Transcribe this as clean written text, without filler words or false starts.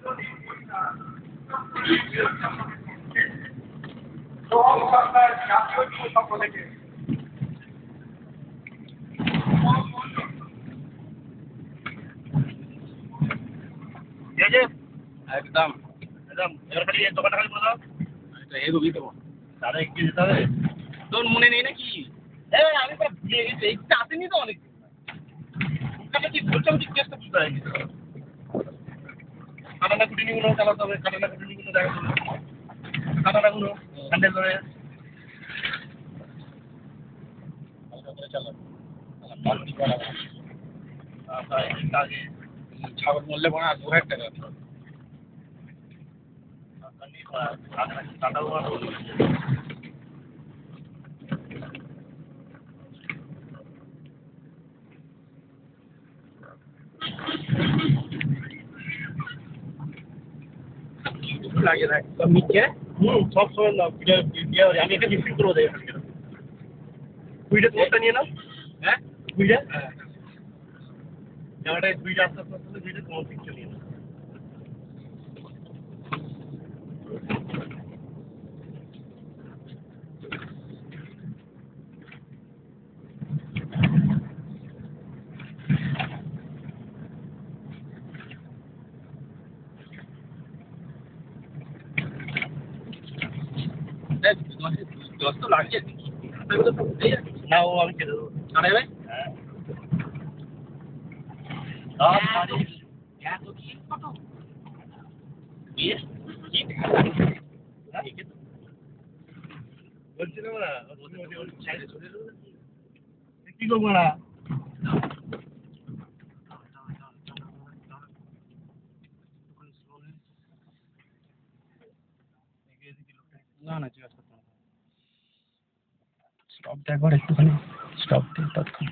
একদম একদম এবার খালি এই দোকানটা খালি বলে দাও। আমি তো এগোবি দেবো তাহলে একটু যেতে হবে। তোর মনে নেই নাকি হ্যাঁ আমি তো ভুলে গেছি, এই আসেনি তো অনেক ওখানে কি বলছো আমি জিজ্ঞেসটা বুঝতে পারিনি। কাটানা কুটিনিগুলো চালাতে হবে, কাটানা কুটিনিগুলো দেখাতে হবে, কাটানাগুলো হ্যান্ডেল ধরে আগে ছাগল মরলে মনে হয় 2000 টাকা কাটাও লাগে না সব নিচে সব সময় না ভিডিও আমি একটা গিফট করবো দেখ কুইটা তোমারটা নিয়ে নাও। হ্যাঁ কুইটা হ্যাঁ জামাটা কুইটা আস্তে আস্তে আস্তে কুইটা তোমার পিকচার নিয়ে নাও। দশ তো লাগছে না ও আমি খেতে দেবো। আরে ভাই হ্যাঁ এত কি কত বিয়ে কি বলছিলাম না কি করবো না না না জিজ্ঞাসা করতে স্টপটা একবার একটুখানি স্টপ দিন তৎক্ষণ